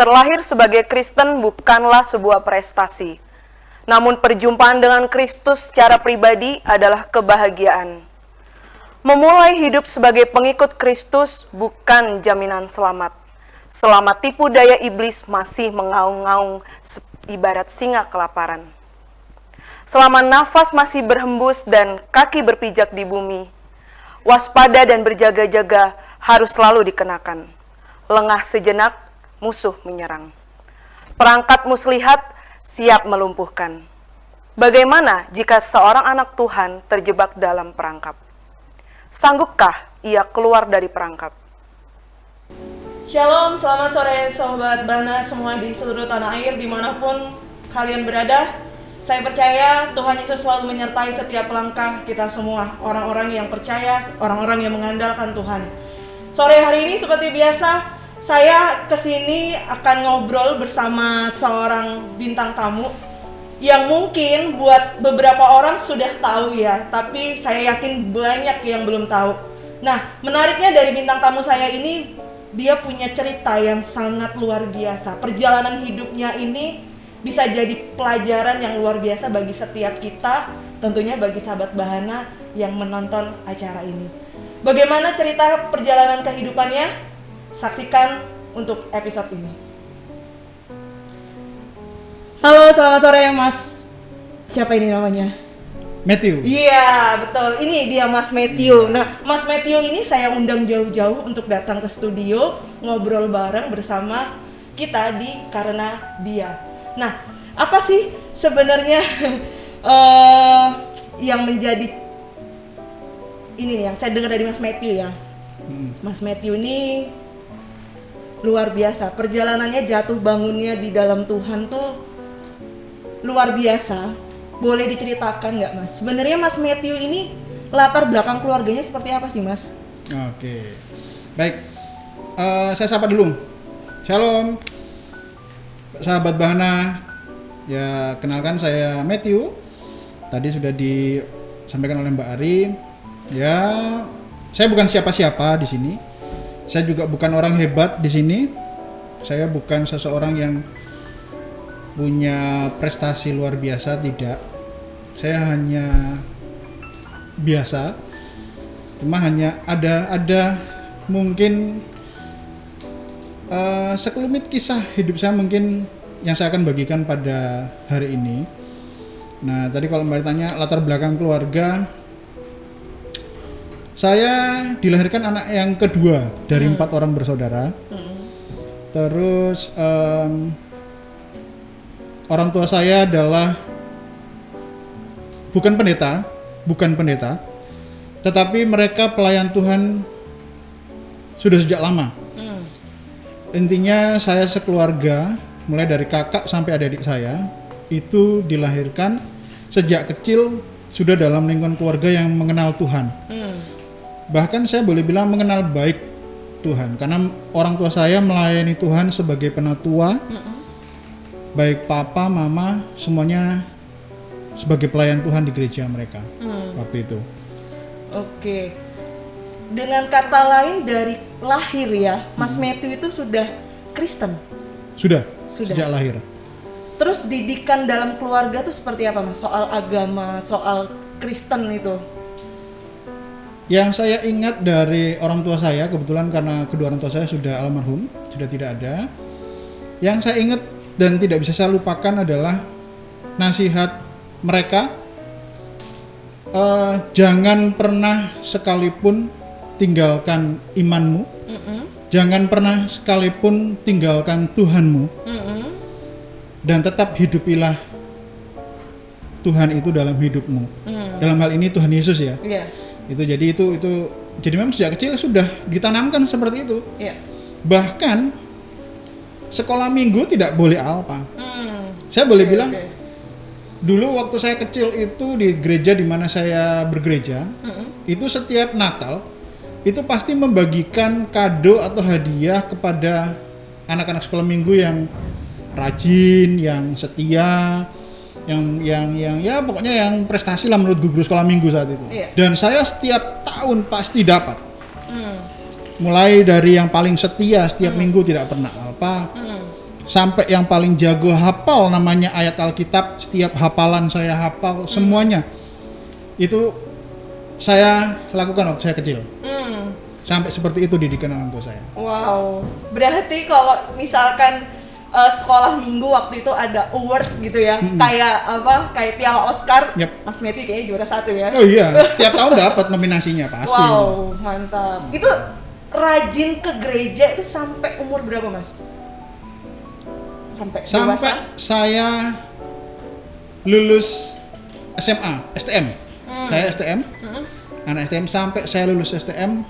Terlahir sebagai Kristen bukanlah sebuah prestasi, namun perjumpaan dengan Kristus secara pribadi adalah kebahagiaan. Memulai hidup sebagai pengikut Kristus bukan jaminan selamat. Selama tipu daya iblis masih mengaung-ngaung ibarat singa kelaparan. Selama nafas masih berhembus dan kaki berpijak di bumi, waspada dan berjaga-jaga harus selalu dikenakan. Lengah sejenak, musuh menyerang. Perangkat muslihat siap melumpuhkan. Bagaimana jika seorang anak Tuhan terjebak dalam perangkap? Sanggupkah ia keluar dari perangkap? Shalom, selamat sore Sobat Bana semua di seluruh tanah air dimanapun kalian berada. Saya percaya Tuhan Yesus selalu menyertai setiap langkah kita semua, orang-orang yang percaya, orang-orang yang mengandalkan Tuhan. Sore hari ini seperti biasa, saya kesini akan ngobrol bersama seorang bintang tamu yang mungkin buat beberapa orang sudah tahu ya, tapi saya yakin banyak yang belum tahu. Nah, menariknya dari bintang tamu saya ini, dia punya cerita yang sangat luar biasa. Perjalanan hidupnya ini bisa jadi pelajaran yang luar biasa bagi setiap kita, tentunya bagi sahabat Bahana yang menonton acara ini. Bagaimana cerita perjalanan kehidupannya? Saksikan untuk episode ini. Halo, selamat sore Mas. Siapa ini namanya? Matthew. Iya, betul. Ini dia Mas Matthew. Nah, Mas Matthew ini saya undang jauh-jauh untuk datang ke studio, ngobrol bareng bersama kita di Karena Dia. Nah, apa sih sebenarnya yang menjadi ini nih yang saya dengar dari Mas Matthew ya. Mas Matthew ini luar biasa. Perjalanannya jatuh bangunnya di dalam Tuhan tuh luar biasa. Boleh diceritakan nggak Mas? Sebenarnya Mas Matthew ini latar belakang keluarganya seperti apa sih Mas? Oke, baik. Saya sapa dulu. Shalom, sahabat Bahana. Ya, kenalkan saya Matthew. Tadi sudah disampaikan oleh Mbak Ari. Ya, saya bukan siapa-siapa di sini. Saya juga bukan orang hebat di sini. Saya bukan seseorang yang punya prestasi luar biasa, tidak. Saya hanya biasa. Cuma hanya ada mungkin sekelumit kisah hidup saya mungkin yang saya akan bagikan pada hari ini. Nah, tadi kalau Mbak ditanya latar belakang keluarga, saya dilahirkan anak yang kedua dari 4 orang bersaudara. Terus orang tua saya adalah bukan pendeta, tetapi mereka pelayan Tuhan sudah sejak lama. Intinya saya sekeluarga, mulai dari kakak sampai adik saya, itu dilahirkan sejak kecil sudah dalam lingkungan keluarga yang mengenal Tuhan. Bahkan saya boleh bilang mengenal baik Tuhan, karena orang tua saya melayani Tuhan sebagai penatua. Baik papa, mama, semuanya sebagai pelayan Tuhan di gereja mereka waktu itu. Oke. Dengan kata lain dari lahir ya, Mas Matthew itu sudah Kristen? Sudah. Sejak lahir. Terus didikan dalam keluarga tuh seperti apa Mas? Soal agama, soal Kristen itu? Yang saya ingat dari orang tua saya, kebetulan karena kedua orang tua saya sudah almarhum, sudah tidak ada. Yang saya ingat dan tidak bisa saya lupakan adalah nasihat mereka, jangan pernah sekalipun tinggalkan imanmu, jangan pernah sekalipun tinggalkan Tuhanmu, dan tetap hidupilah Tuhan itu dalam hidupmu. Dalam hal ini Tuhan Yesus ya. Itu jadi itu jadi memang sejak kecil sudah ditanamkan seperti itu. Bahkan sekolah minggu tidak boleh alpa. Saya boleh bilang dulu waktu saya kecil itu di gereja di mana saya bergereja, itu setiap Natal itu pasti membagikan kado atau hadiah kepada anak-anak sekolah minggu yang rajin, yang setia, yang ya pokoknya yang prestasi lah menurut guru sekolah minggu saat itu. Dan saya setiap tahun pasti dapat. Mulai dari yang paling setia setiap minggu tidak pernah alpa, sampai yang paling jago hafal namanya ayat Alkitab, setiap hafalan saya hafal semuanya. Itu saya lakukan waktu saya kecil. Sampai seperti itu didikan orang tua saya. Wow, berarti kalau misalkan sekolah minggu waktu itu ada award gitu ya, kayak Piala Oscar, Yep. Mas Matthew kayaknya juara 1 ya. Oh iya, setiap tahun dapat nominasinya pasti. Wow, mantap. Itu rajin ke gereja itu sampai umur berapa, Mas? Sampai dewasa? Saya lulus SMA, STM. Saya STM. Anak STM sampai saya lulus STM,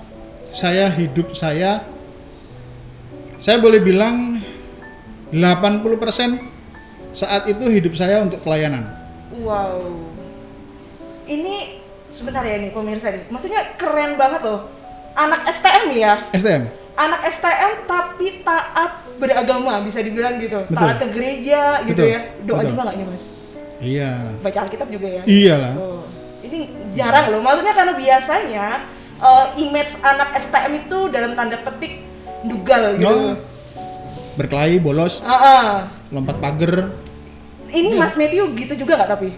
hidup saya boleh bilang 80% saat itu hidup saya untuk pelayanan. Wow. Ini sebentar ya nih pemirsa nih. Maksudnya keren banget loh. Anak STM ya? STM. Anak STM tapi taat beragama, bisa dibilang gitu. Betul. Taat ke gereja gitu Betul. ya. Doa Betul. juga nggak nih, Mas? Iya. Baca Alkitab juga ya? Iyalah. Oh. Ini jarang loh. Maksudnya karena biasanya image anak STM itu dalam tanda petik dugal gitu. No. Berkelahi, bolos, lompat pagar. Ini Mas Matthew gitu juga nggak tapi?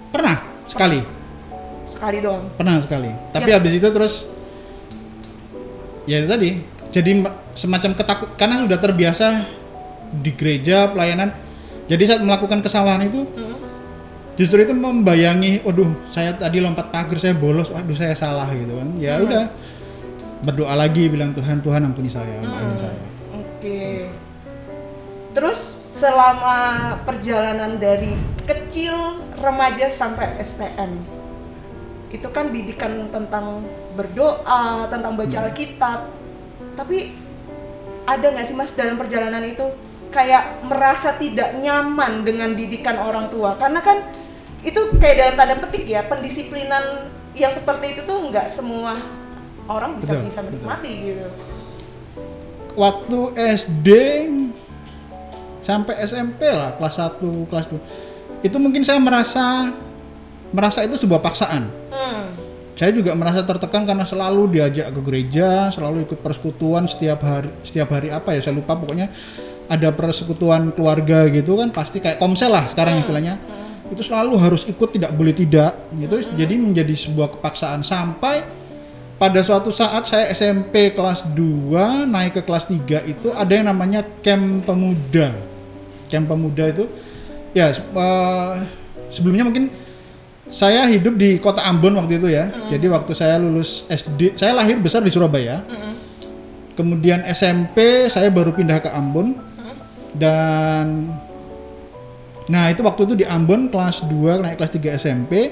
Pernah sekali. Sekali doang. Pernah sekali. Tapi habis itu terus ya itu tadi jadi semacam ketakut karena sudah terbiasa di gereja pelayanan. Jadi saat melakukan kesalahan itu justru itu membayangi, waduh saya tadi lompat pagar, saya bolos, waduh saya salah gitu kan. Ya udah berdoa lagi bilang Tuhan ampuni saya, maafin saya. Oke. Terus selama perjalanan dari kecil, remaja sampai STM, itu kan didikan tentang berdoa, tentang baca Alkitab. Tapi ada nggak sih Mas dalam perjalanan itu kayak merasa tidak nyaman dengan didikan orang tua? Karena kan itu kayak dalam tanda petik ya, pendisiplinan yang seperti itu tuh nggak semua orang bisa menikmati gitu. Waktu SD sampai SMP lah, kelas 1, kelas 2 itu mungkin saya merasa itu sebuah paksaan. Saya juga merasa tertekan karena selalu diajak ke gereja, selalu ikut persekutuan setiap hari apa ya saya lupa, pokoknya ada persekutuan keluarga gitu kan, pasti kayak komsel lah sekarang istilahnya. Itu selalu harus ikut, tidak boleh tidak. Itu jadi menjadi sebuah kepaksaan sampai pada suatu saat saya SMP kelas 2 naik ke kelas 3 itu ada yang namanya camp pemuda. Camp pemuda itu ya sebelumnya mungkin saya hidup di kota Ambon waktu itu ya. Jadi waktu saya lulus SD, saya lahir besar di Surabaya. Kemudian SMP saya baru pindah ke Ambon. Dan nah itu waktu itu di Ambon kelas 2 naik kelas 3 SMP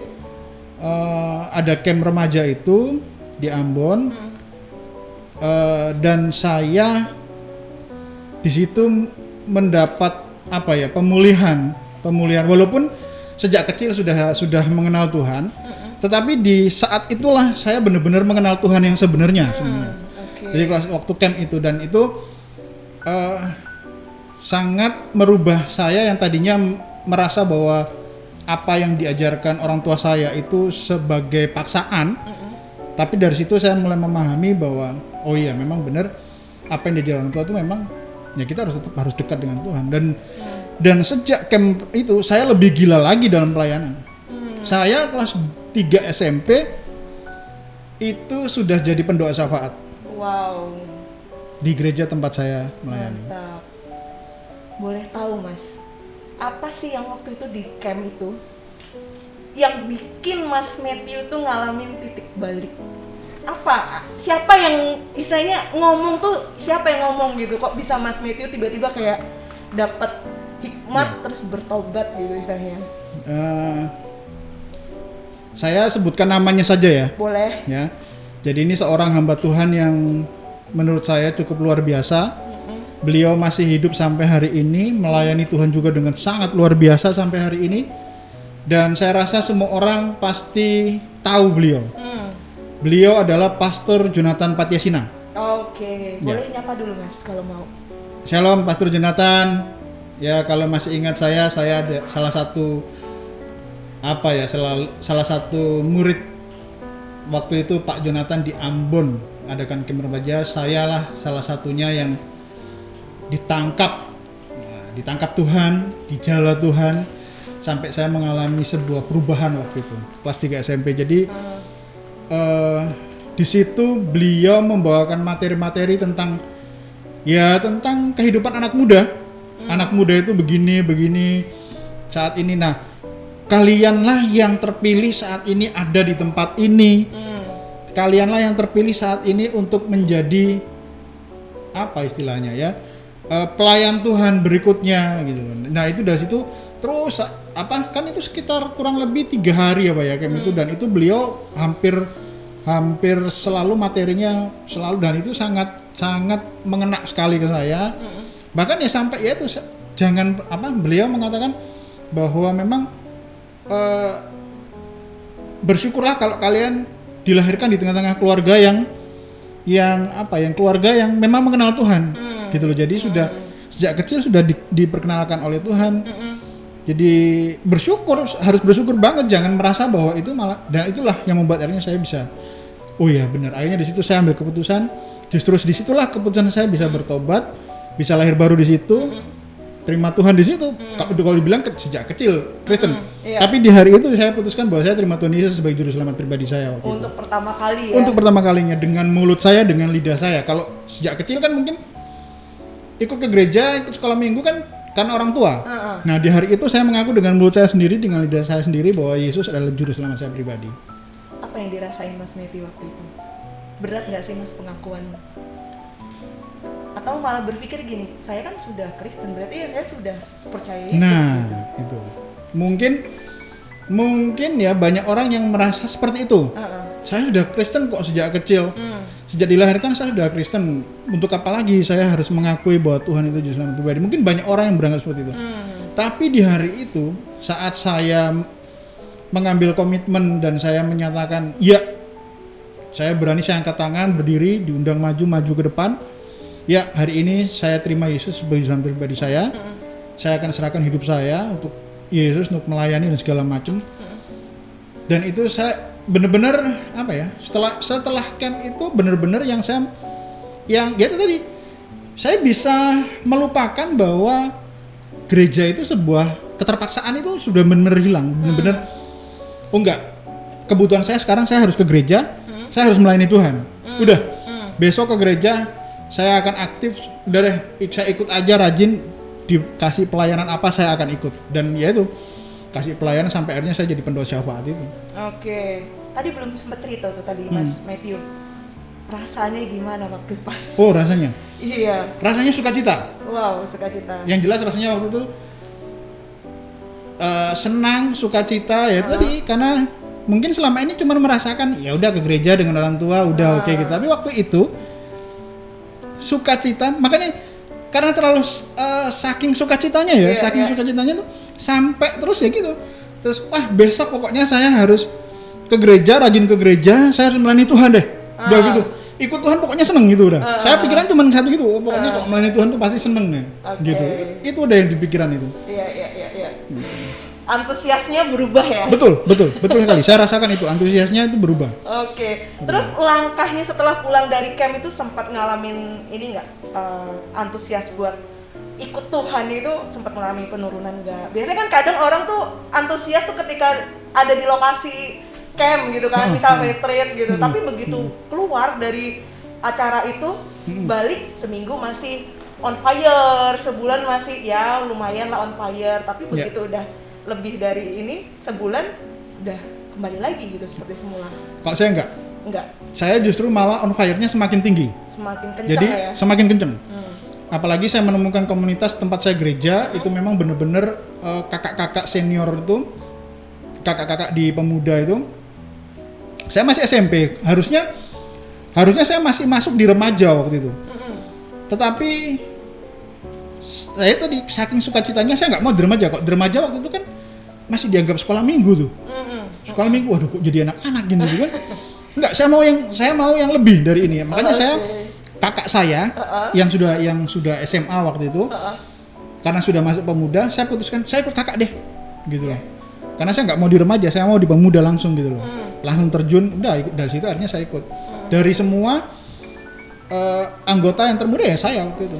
ada camp remaja itu di Ambon. Dan saya di situ mendapat pemulihan walaupun sejak kecil sudah mengenal Tuhan, tetapi di saat itulah saya benar-benar mengenal Tuhan yang sebenarnya sebenarnya. Jadi waktu camp itu, dan itu sangat merubah saya yang tadinya merasa bahwa apa yang diajarkan orang tua saya itu sebagai paksaan. Tapi dari situ saya mulai memahami bahwa oh iya memang benar apa yang diajarkan orang tua itu memang ya kita harus dekat dengan Tuhan. Dan sejak camp itu saya lebih gila lagi dalam pelayanan. Saya kelas 3 SMP itu sudah jadi pendoa syafaat. Wow. Di gereja tempat saya melayani. Mantap. Boleh tahu Mas, apa sih yang waktu itu di camp itu yang bikin Mas Matthew tuh ngalamin titik balik? Apa? Siapa yang istilahnya ngomong tuh, siapa yang ngomong gitu? Kok bisa Mas Matthew tiba-tiba kayak dapat hikmat terus bertobat gitu istilahnya? Saya sebutkan namanya saja ya. Boleh. Ya. Jadi ini seorang hamba Tuhan yang menurut saya cukup luar biasa. Beliau masih hidup sampai hari ini, melayani Tuhan juga dengan sangat luar biasa sampai hari ini. Dan saya rasa semua orang pasti tahu beliau. Beliau adalah Pastor Jonathan Patiasina. Oke, boleh nyapa dulu Mas kalau mau. Shalom Pastor Jonathan. Ya kalau masih ingat saya ada salah satu salah satu murid waktu itu Pak Jonathan di Ambon adakan camp remaja. Saya lah salah satunya yang ditangkap. Nah, ditangkap Tuhan, dijala Tuhan, sampai saya mengalami sebuah perubahan waktu itu, kelas 3 SMP. Jadi di situ beliau membawakan materi-materi tentang kehidupan anak muda. Anak muda itu begini saat ini. Nah, kalianlah yang terpilih saat ini ada di tempat ini. Kalianlah yang terpilih saat ini untuk menjadi apa istilahnya ya, pelayan Tuhan berikutnya gitu. Nah, itu dari situ terus kan itu sekitar kurang lebih 3 hari ya Pak ya itu, dan itu beliau hampir selalu materinya selalu, dan itu sangat mengena sekali ke saya. Bahkan ya sampai ya itu beliau mengatakan bahwa memang bersyukurlah kalau kalian dilahirkan di tengah-tengah keluarga yang keluarga yang memang mengenal Tuhan gitu loh. Jadi sudah sejak kecil sudah diperkenalkan oleh Tuhan. Jadi harus bersyukur banget, jangan merasa bahwa itu malah, dan itulah yang membuat akhirnya saya bisa, oh ya benar, akhirnya di situ saya ambil keputusan, justru disitulah keputusan saya bisa bertobat, bisa lahir baru di situ, terima Tuhan di situ. Kalau dibilang sejak kecil Kristen, tapi di hari itu saya putuskan bahwa saya terima Tuhan Yesus sebagai juru selamat pribadi saya waktu itu. Untuk pertama kali ya? Untuk pertama kalinya, dengan mulut saya, dengan lidah saya. Kalau sejak kecil kan mungkin ikut ke gereja, ikut sekolah minggu kan karena orang tua. Nah, di hari itu saya mengaku dengan mulut saya sendiri, dengan lidah saya sendiri bahwa Yesus adalah juru selamat saya pribadi. Apa yang dirasain Mas Matthew waktu itu? Berat nggak sih Mas pengakuan? Atau malah berpikir gini, saya kan sudah Kristen, berarti ya saya sudah percaya Yesus. Nah, gitu. itu mungkin ya banyak orang yang merasa seperti itu. Saya sudah Kristen kok sejak kecil. Sejak dilahirkan saya sudah Kristen. Untuk apa lagi saya harus mengakui bahwa Tuhan itu juru selamat pribadi? Mungkin banyak orang yang beranggapan seperti itu. Tapi di hari itu, saat saya mengambil komitmen dan saya menyatakan, ya, saya berani, saya angkat tangan, berdiri, diundang maju ke depan. Ya, hari ini saya terima Yesus sebagai juru selamat pribadi saya. Saya akan serahkan hidup saya untuk Yesus, untuk melayani dan segala macam. Dan itu saya benar-benar setelah camp itu benar-benar yang itu tadi, saya bisa melupakan bahwa gereja itu sebuah keterpaksaan, itu sudah benar-benar hilang. Benar-benar kebutuhan saya sekarang, saya harus ke gereja, saya harus melayani Tuhan. Udah, besok ke gereja saya akan aktif, udah deh, saya ikut aja, rajin, dikasih pelayanan apa saya akan ikut. Dan ya itu, kasih pelayanan sampai akhirnya saya jadi pendoa syafaat itu. Oke, tadi belum sempat cerita tuh tadi Mas Matthew, rasanya gimana waktu pas? Oh, rasanya? Iya. Rasanya sukacita. Wow, sukacita. Yang jelas rasanya waktu itu senang, sukacita ya tadi, karena mungkin selama ini cuma merasakan ya udah ke gereja dengan orang tua udah oke gitu. Tapi waktu itu sukacita, makanya karena terlalu saking sukacitanya ya, sukacitanya tuh sampai terus ya gitu. Terus besok pokoknya saya harus ke gereja, rajin ke gereja, saya harus melayani Tuhan deh. Udah gitu. Ikut Tuhan pokoknya seneng gitu udah. Saya pikiran cuma satu gitu, pokoknya kalau melayani Tuhan tuh pasti seneng nih. Gitu. Itu udah yang di pikiran itu. Iya. Antusiasnya berubah ya? Betul sekali. Saya rasakan itu, antusiasnya itu berubah. Oke. Terus langkahnya setelah pulang dari camp itu sempat ngalamin ini nggak, antusias buat ikut Tuhan itu sempat mengalami penurunan nggak? Biasanya kan kadang orang tuh antusias tuh ketika ada di lokasi camp gitu kan, misal retreat gitu. Tapi begitu keluar dari acara itu, balik seminggu masih on fire, sebulan masih ya lumayan lah on fire. Tapi begitu udah lebih dari ini, sebulan udah kembali lagi gitu seperti semula. Kalau saya enggak. Saya justru malah on fire-nya semakin tinggi. Semakin kencang. Jadi ya? semakin kencang. Apalagi saya menemukan komunitas tempat saya gereja itu memang benar-benar kakak-kakak senior itu, kakak-kakak di pemuda itu. Saya masih SMP, harusnya saya masih masuk di remaja waktu itu. Tetapi saya tadi saking sukacitanya saya nggak mau di remaja. Kok di remaja waktu itu kan masih dianggap sekolah minggu tuh. Sekolah minggu, waduh kok jadi anak-anak gini kan. Enggak, saya mau yang lebih dari ini. Makanya saya kakak saya yang sudah SMA waktu itu, karena sudah masuk pemuda, saya putuskan saya ikut kakak deh, gitu loh. Karena saya nggak mau di remaja, saya mau di pemuda langsung gitu loh. Langsung terjun, udah dari situ akhirnya saya ikut. Dari semua anggota yang termuda ya saya waktu itu.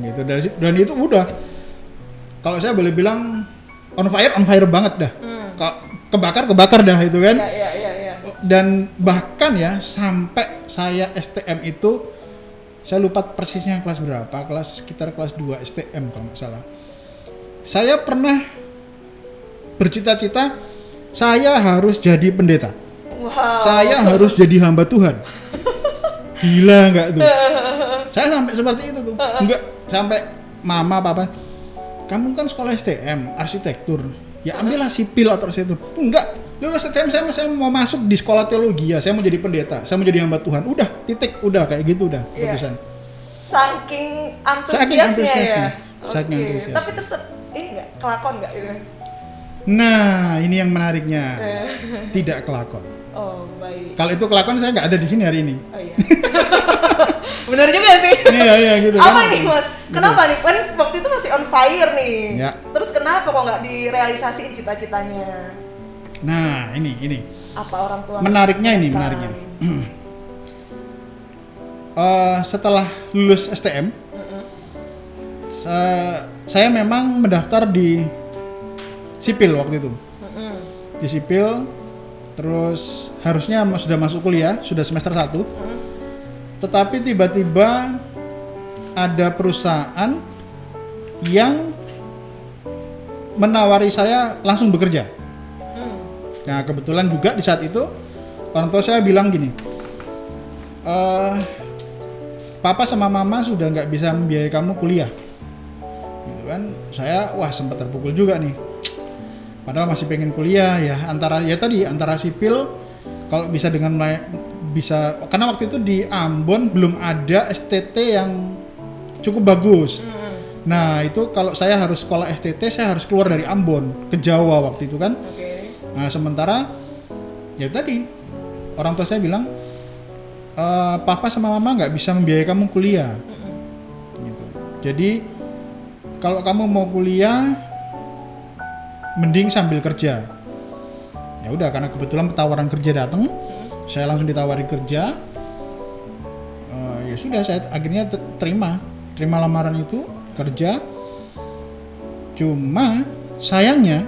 gitu. Dan itu udah, kalau saya boleh bilang on fire banget dah. Kebakar dah itu kan. Ya. Dan bahkan ya sampai saya STM itu, saya lupa persisnya kelas berapa, sekitar kelas 2 STM kalau nggak salah. Saya pernah bercita-cita saya harus jadi pendeta. Wow. Saya harus jadi hamba Tuhan. Gila nggak tuh? Saya sampai seperti itu tuh. Enggak, sampai mama papa, kamu kan sekolah STM, arsitektur. Ya ambillah sipil atau itu. Enggak, lulus STM saya mau masuk di sekolah teologi ya. Saya mau jadi pendeta, saya mau jadi hamba Tuhan. Udah, titik, udah kayak gitu udah keputusan. Saking antusiasnya ya. Saking antusias. Tapi terus ini nggak kelakon nggak itu? Nah, ini yang menariknya. Tidak kelakon. Oh, baik. Kalau itu kelakon saya nggak ada di sini hari ini. Oh iya. Benar juga sih. Iya gitu. Apa kan? nih Mas? Kenapa nih? Kan waktu itu masih on fire nih. Ya. Terus kenapa kok nggak direalisasiin cita-citanya? Nah, ini. Apa orang tua? Menariknya. Setelah lulus STM, saya memang mendaftar di sipil waktu itu. Di sipil, terus harusnya sudah masuk kuliah, sudah semester 1. Tetapi tiba-tiba ada perusahaan yang menawari saya langsung bekerja. Nah, kebetulan juga di saat itu orang tua saya bilang gini, papa sama mama sudah nggak bisa membiayai kamu kuliah, gitu kan. Saya sempat terpukul juga nih, padahal masih pengen kuliah ya, antara sipil kalau bisa karena waktu itu di Ambon belum ada STT yang cukup bagus. Nah itu kalau saya harus sekolah STT saya harus keluar dari Ambon ke Jawa waktu itu kan. Nah sementara ya tadi orang tua saya bilang, papa sama mama nggak bisa membiayai kamu kuliah. Gitu. Jadi kalau kamu mau kuliah mending sambil kerja. Ya udah, karena kebetulan tawaran kerja datang, saya langsung ditawari kerja. Ya sudah, saya akhirnya terima lamaran itu kerja. Cuma sayangnya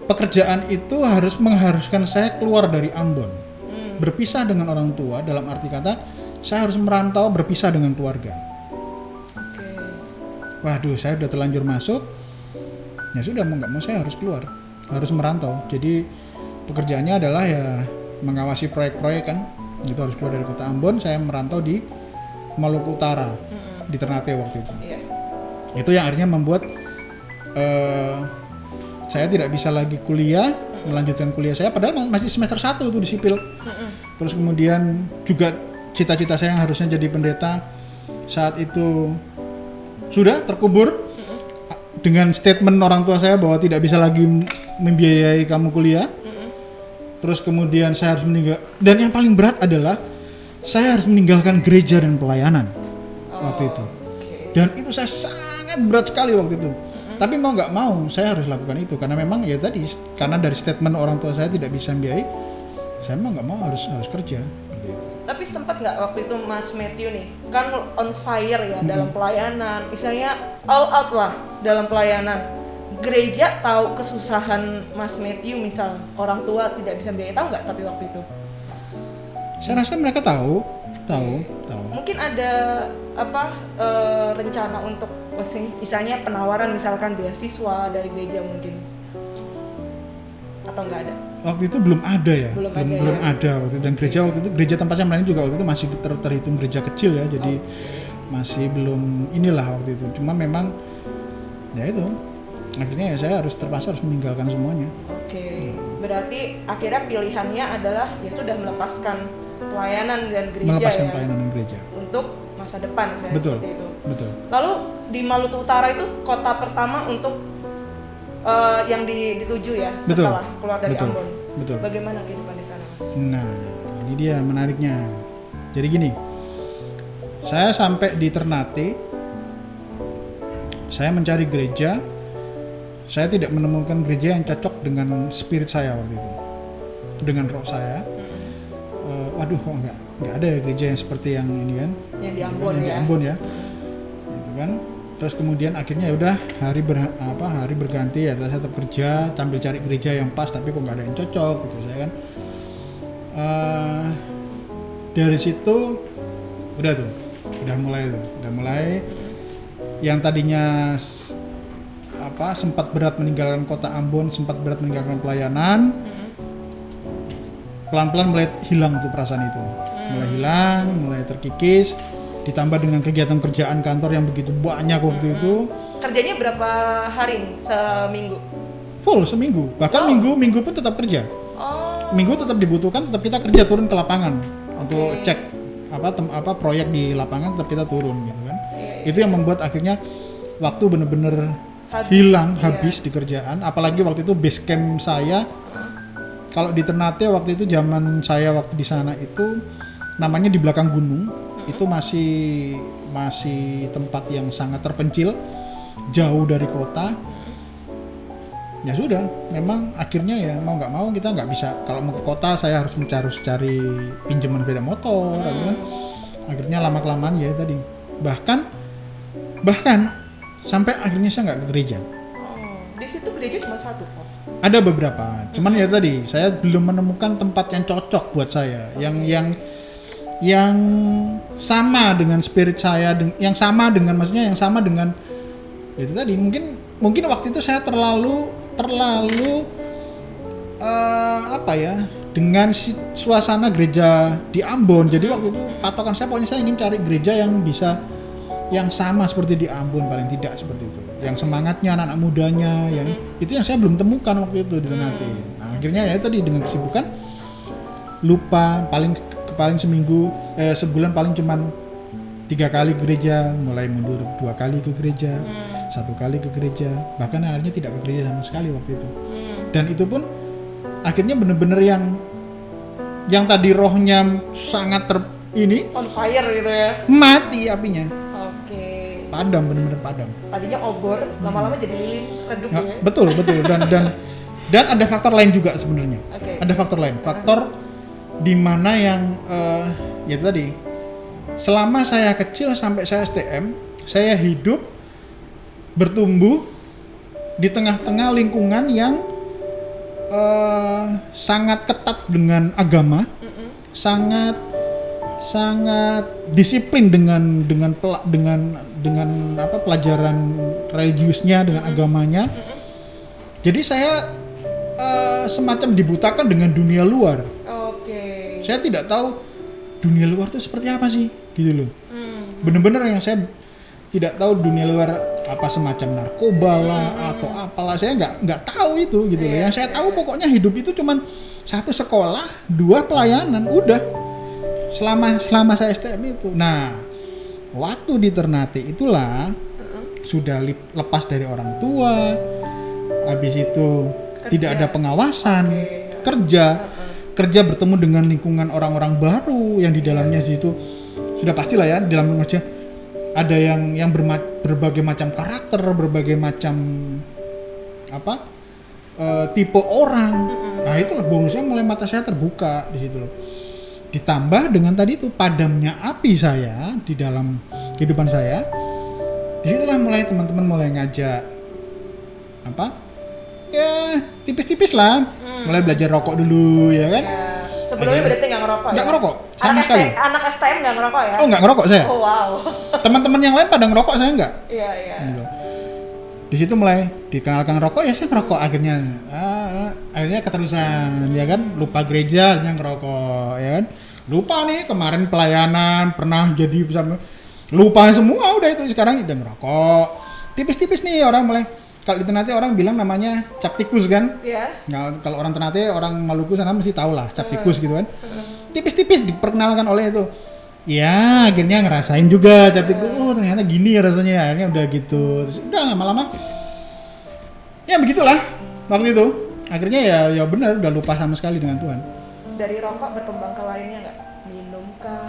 pekerjaan itu mengharuskan saya keluar dari Ambon, berpisah dengan orang tua, dalam arti kata saya harus merantau, berpisah dengan keluarga. Waduh, saya udah terlanjur masuk. Ya sudah, mau nggak mau saya harus keluar, harus merantau. Jadi pekerjaannya adalah ya mengawasi proyek-proyek kan, itu harus keluar dari kota Ambon. Saya merantau di Maluku Utara, di Ternate waktu itu. Itu yang akhirnya membuat saya tidak bisa lagi kuliah, melanjutkan kuliah saya, padahal masih semester 1 tuh di sipil. Terus kemudian juga cita-cita saya yang harusnya jadi pendeta saat itu sudah terkubur dengan statement orang tua saya bahwa tidak bisa lagi membiayai kamu kuliah. Terus kemudian saya harus meninggal, dan yang paling berat adalah saya harus meninggalkan gereja dan pelayanan waktu itu. Dan itu saya sangat berat sekali waktu itu. Tapi mau nggak mau saya harus lakukan itu karena memang ya tadi, karena dari statement orang tua saya tidak bisa membiayai, saya mau nggak mau harus kerja. Gitu. Tapi sempat nggak waktu itu Mas Matthew nih kan on fire ya dalam pelayanan, istilahnya all out lah dalam pelayanan. Gereja tahu kesusahan Mas Matthew, misal orang tua tidak bisa biaya, tahu nggak? Tapi waktu itu saya rasa mereka tahu. Mungkin ada rencana untuk misalnya penawaran misalkan beasiswa dari gereja mungkin, atau nggak ada? Waktu itu belum ada ya, belum ada waktu itu. Dan gereja tempat saya melayani juga waktu itu masih terhitung gereja kecil ya, jadi masih belum inilah waktu itu. Cuma memang ya itu, akhirnya ya saya terpaksa harus meninggalkan semuanya. Berarti akhirnya pilihannya adalah ya sudah melepaskan pelayanan dan gereja, pelayanan dan gereja untuk masa depan, seperti itu. Betul. Lalu di Maluku Utara itu kota pertama untuk yang dituju ya setelah keluar dari Ambon. Betul. Bagaimana kehidupan di sana, Mas? Nah, ini dia menariknya. Jadi gini, saya sampai di Ternate, saya mencari gereja, saya tidak menemukan gereja yang cocok dengan spirit saya waktu itu, dengan roh saya. Waduh, kok nggak ada ya gereja yang seperti yang ini kan, yang di Ambon, Ambon ya. kan. Terus kemudian akhirnya ya udah hari berganti ya, saya tetap kerja sambil cari gereja yang pas, tapi kok nggak ada yang cocok gitu saya kan. Dari situ udah mulai yang tadinya sempat berat meninggalkan kota Ambon, sempat berat meninggalkan pelayanan, pelan-pelan mulai hilang tuh perasaan itu, mulai hilang, mulai terkikis. Ditambah dengan kegiatan kerjaan kantor yang begitu banyak waktu itu. Kerjanya berapa hari nih seminggu? Full seminggu, bahkan minggu pun tetap kerja. Minggu tetap dibutuhkan, tetap kita kerja turun ke lapangan untuk cek proyek di lapangan, tetap kita turun gitu kan. Itu yang membuat akhirnya waktu bener-bener habis di kerjaan. Apalagi waktu itu base camp saya kalau di Ternate waktu itu, zaman saya waktu di sana itu namanya di belakang gunung. Itu masih tempat yang sangat terpencil, jauh dari kota. Ya sudah, memang akhirnya ya mau nggak mau kita nggak bisa, kalau mau ke kota saya harus cari pinjaman sepeda motor, gitu kan. Akhirnya lama-kelamaan ya tadi, bahkan sampai akhirnya saya nggak ke gereja. Di situ gereja cuma satu kok? Ada beberapa, cuman ya tadi saya belum menemukan tempat yang cocok buat saya, yang sama dengan spirit saya, yang sama dengan itu tadi. Mungkin waktu itu saya terlalu dengan suasana gereja di Ambon. Jadi waktu itu patokan saya pokoknya saya ingin cari gereja yang sama seperti di Ambon, paling tidak seperti itu, yang semangatnya anak-anak mudanya, itu yang saya belum temukan waktu itu di Ternate. Nah, akhirnya ya tadi dengan kesibukan lupa, paling sebulan paling cuman 3 kali gereja, mulai mundur 2 kali ke gereja, 1 kali ke gereja, bahkan akhirnya tidak ke gereja sama sekali waktu itu. Dan itu pun akhirnya bener-bener yang tadi rohnya sangat on fire gitu ya, mati apinya. Padam, bener-bener padam. Tadinya obor, lama-lama jadi lilin, redup ya. Betul. Dan ada faktor lain juga sebenarnya. Ada faktor lain, di mana yang ya tadi, selama saya kecil sampai saya STM, saya hidup bertumbuh di tengah-tengah lingkungan yang sangat ketat dengan agama, sangat disiplin dengan pelajaran religiusnya, dengan agamanya. Jadi saya semacam dibutakan dengan dunia luar. Saya tidak tahu dunia luar itu seperti apa sih, gitu loh. Bener-bener yang saya tidak tahu dunia luar apa, semacam narkoba lah atau apalah, saya nggak tahu itu, gitu loh. Yang saya tahu pokoknya hidup itu cuman 1 sekolah, 2 pelayanan, udah. Selama saya STM itu. Nah, waktu di Ternate itulah sudah lepas dari orang tua, habis itu tidak ada pengawasan, kerja bertemu dengan lingkungan orang-orang baru yang di dalamnya situ sudah pastilah ya, di dalam kerja ada yang berbagai macam karakter, berbagai macam tipe orang. Nah, itulah bonusnya, mulai mata saya terbuka di situ loh. Ditambah dengan tadi itu padamnya api saya di dalam kehidupan saya. Disitulah mulai teman-teman mulai ngajak ya tipis-tipis lah, mulai belajar rokok dulu ya kan. Sebelumnya berarti nggak ngerokok? Nggak ngerokok sama sekali. Anak STM nggak ngerokok ya? Oh, nggak ngerokok saya. Oh, wow. Teman-teman yang lain pada ngerokok, saya nggak. Iya. Gitu. Di situ mulai dikenalkan rokok, ya saya ngerokok akhirnya. Akhirnya keterusan ya kan, lupa gereja akhirnya ngerokok ya kan. Lupa nih kemarin pelayanan pernah jadi bersama, lupa semua udah itu, sekarang udah ngerokok. Tipis-tipis nih orang mulai. Kalau di Ternate orang bilang namanya cap tikus kan? Iya. Nah, kalau orang Ternate, orang Maluku sana mesti tahu lah cap tikus gitu kan. Tipis-tipis diperkenalkan oleh itu. Ya, akhirnya ngerasain juga cap tikus. Oh, ternyata gini rasanya. Akhirnya udah gitu. Terus udah lama-lama ya begitulah waktu itu. Akhirnya ya benar udah lupa sama sekali dengan Tuhan. Dari rokok berkembang ke lainnya nggak? Minum kah?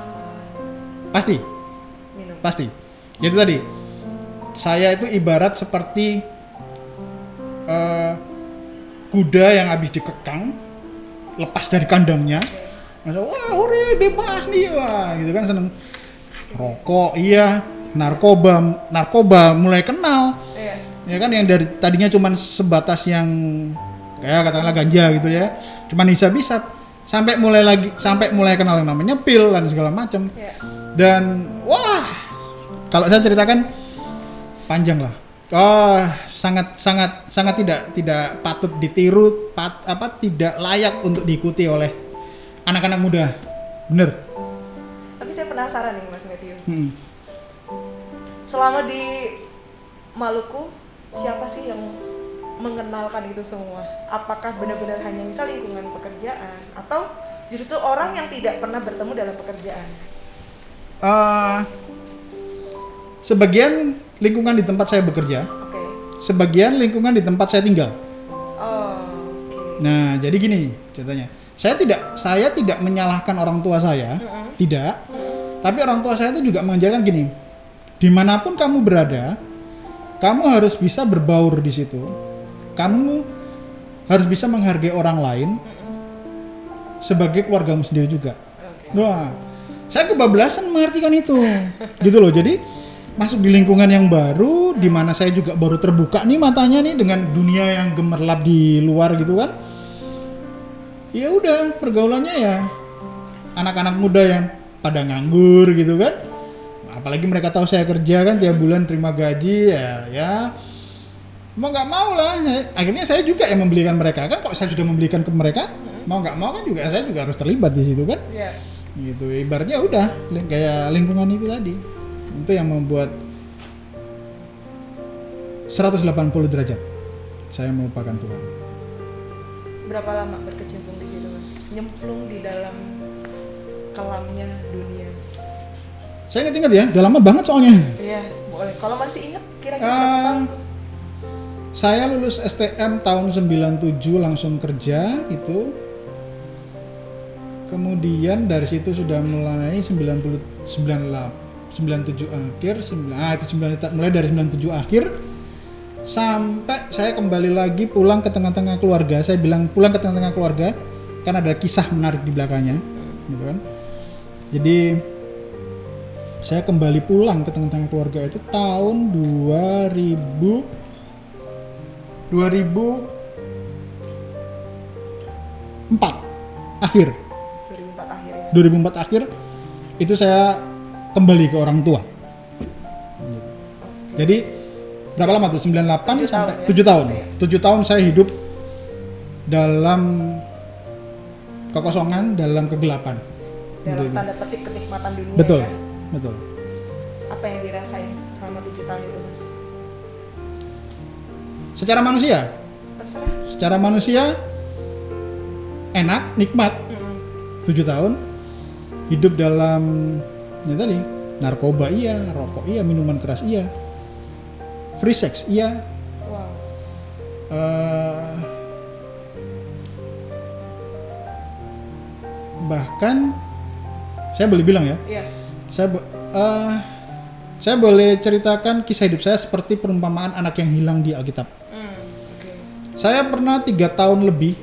Pasti. Minum. Pasti. Itu tadi. Saya itu ibarat seperti kuda yang habis dikekang, lepas dari kandangnya, wah hore bebas nih, wah gitu kan, seneng rokok, iya, narkoba mulai kenal. Iya. Ya kan, yang dari tadinya cuman sebatas yang kayak katakanlah ganja gitu ya, cuman bisa sampai mulai kenal yang namanya pil dan segala macam. Iya. Dan wah, kalau saya ceritakan panjang lah. Oh, sangat tidak patut ditiru, tidak layak untuk diikuti oleh anak-anak muda. Bener. Tapi saya penasaran nih Mas Matthew. Selama di Maluku, siapa sih yang mengenalkan itu semua? Apakah benar-benar hanya misal lingkungan pekerjaan atau justru orang yang tidak pernah bertemu dalam pekerjaan? Sebagian lingkungan di tempat saya bekerja, Oke. sebagian lingkungan di tempat saya tinggal. Oh, oke. Nah, jadi gini ceritanya. Saya tidak menyalahkan orang tua saya, tidak. Tapi orang tua saya itu juga mengajarkan gini. Dimanapun kamu berada, kamu harus bisa berbaur di situ. Kamu harus bisa menghargai orang lain sebagai keluargamu sendiri juga. Wah, saya kebablasan mengartikan itu, gitu loh. Jadi masuk di lingkungan yang baru, di mana saya juga baru terbuka nih matanya nih dengan dunia yang gemerlap di luar gitu kan. Ya udah, pergaulannya ya anak-anak muda yang pada nganggur gitu kan. Apalagi mereka tahu saya kerja kan tiap bulan terima gaji, ya mau nggak mau lah. Akhirnya saya juga yang membelikan mereka kan. Kok saya sudah membelikan ke mereka, mau nggak mau kan juga saya juga harus terlibat di situ kan. Iya. Gitu, ibaratnya udah kayak lingkungan itu tadi, itu yang membuat 180 derajat saya melupakan Tuhan. Berapa lama berkecimpung di situ, Mas? Nyemplung di dalam kelamnya dunia. Saya ingat ya, udah lama banget soalnya. Iya, boleh. Kalau masih ingat kira-kira berapa tahun? Saya lulus STM tahun 97 langsung kerja itu. Kemudian dari situ sudah mulai 97 akhir, mulai dari 97 akhir sampai saya kembali lagi pulang ke tengah-tengah keluarga. Saya bilang pulang ke tengah-tengah keluarga karena ada kisah menarik di belakangnya, gitu kan. Jadi saya kembali pulang ke tengah-tengah keluarga itu tahun 2004 akhir. 2004 akhir itu saya kembali ke orang tua. Jadi berapa lama tuh? 98 sampai 7 tahun. 7 tahun saya hidup dalam kekosongan, dalam kegelapan. Dalam tanda petik kenikmatan dunia. Betul, kan? betul. Apa yang dirasain selama 7 tahun itu, Mas? Secara manusia, Terserah. secara manusia enak, nikmat. 7 tahun hidup dalam ya tadi, narkoba iya, rokok iya, minuman keras iya, free sex iya. Wow. Bahkan saya boleh bilang ya, Iya. saya boleh ceritakan kisah hidup saya seperti perumpamaan anak yang hilang di Alkitab. Oke. Saya pernah 3 tahun lebih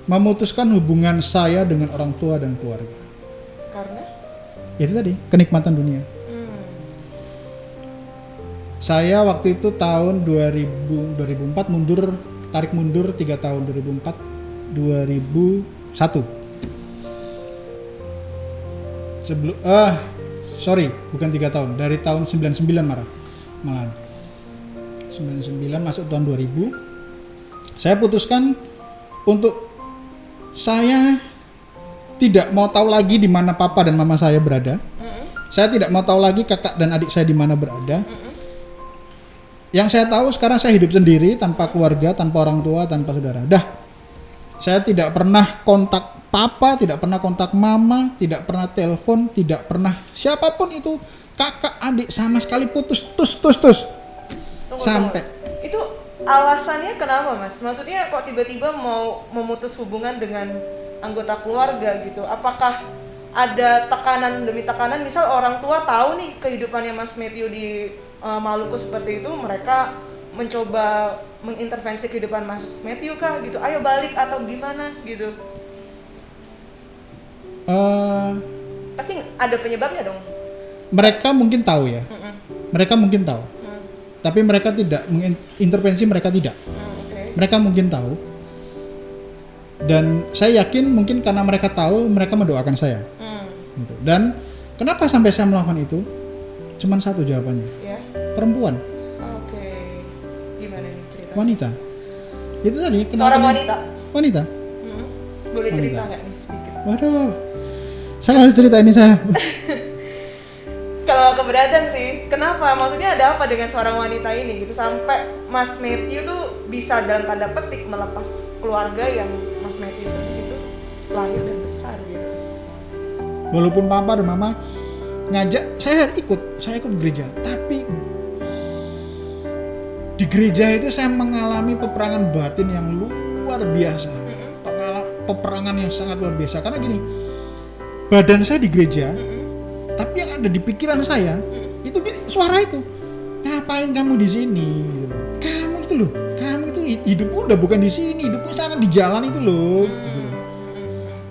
memutuskan hubungan saya dengan orang tua dan keluarga. Karena? Ya itu tadi, kenikmatan dunia. Saya waktu itu tahun 2004 tarik mundur 3 tahun, 2004 2001. Bukan 3 tahun, dari tahun 99 malahan. 99 masuk tahun 2000. Saya putuskan untuk saya tidak mau tahu lagi di mana papa dan mama saya berada. Saya tidak mau tahu lagi kakak dan adik saya di mana berada. Yang saya tahu sekarang saya hidup sendiri, tanpa keluarga, tanpa orang tua, tanpa saudara. Saya tidak pernah kontak papa, tidak pernah kontak mama, tidak pernah telepon, tidak pernah siapapun itu, kakak, adik, sama sekali putus, Tunggu. sampai. Itu alasannya kenapa, Mas? Maksudnya kok tiba-tiba mau memutus hubungan dengan anggota keluarga gitu? Apakah ada tekanan demi tekanan? Misal orang tua tahu nih kehidupannya Mas Matthew di Maluku seperti itu, mereka mencoba mengintervensi kehidupan Mas Matthew kah gitu? Ayo balik atau gimana gitu? Pasti ada penyebabnya dong. Mereka mungkin tahu ya. Mereka mungkin tahu, tapi mereka tidak intervensi, mereka tidak. Mereka mungkin tahu, dan saya yakin mungkin karena mereka tahu, mereka mendoakan saya. Gitu. Dan kenapa sampai saya melakukan itu? Cuman satu jawabannya, perempuan. Gimana nih ceritanya? Wanita. Itu tadi. Seorang wanita. Wanita. Boleh Wanita. cerita nggak nih sedikit? Waduh, saya harus cerita ini saya. Kalau keberatan sih, kenapa? Maksudnya ada apa dengan seorang wanita ini gitu sampai Mas Matthew tuh bisa dalam tanda petik melepas keluarga yang Mas Matthew itu di situ lahir dan besar gitu. Walaupun papa dan mama ngajak, saya ikut gereja, tapi di gereja itu saya mengalami peperangan batin yang luar biasa, peperangan yang sangat luar biasa. Karena gini, badan saya di gereja, tapi yang ada di pikiran saya itu suara itu, ngapain kamu di sini? Gitu. Kamu itu hidupmu udah bukan di sini, hidupmu sana di jalan itu loh. Gitu.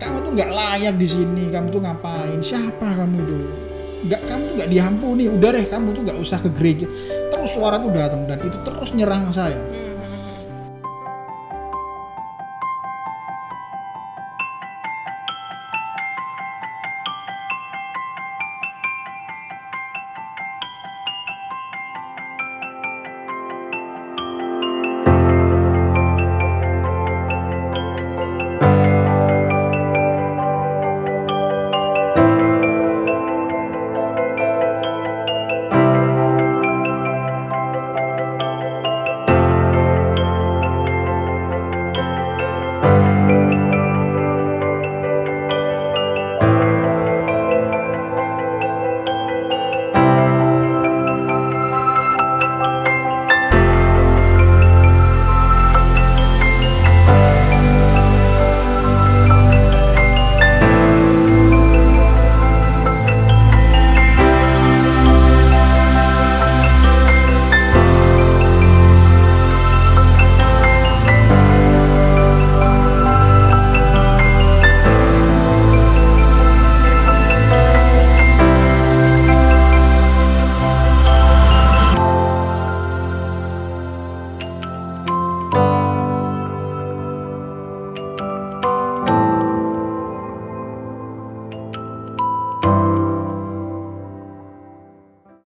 Kamu tuh nggak layak di sini, kamu tuh ngapain? Siapa kamu itu? Kamu tuh nggak diampuni. Udah deh, kamu tuh nggak usah ke gereja. Terus suara tuh datang dan itu terus nyerang saya.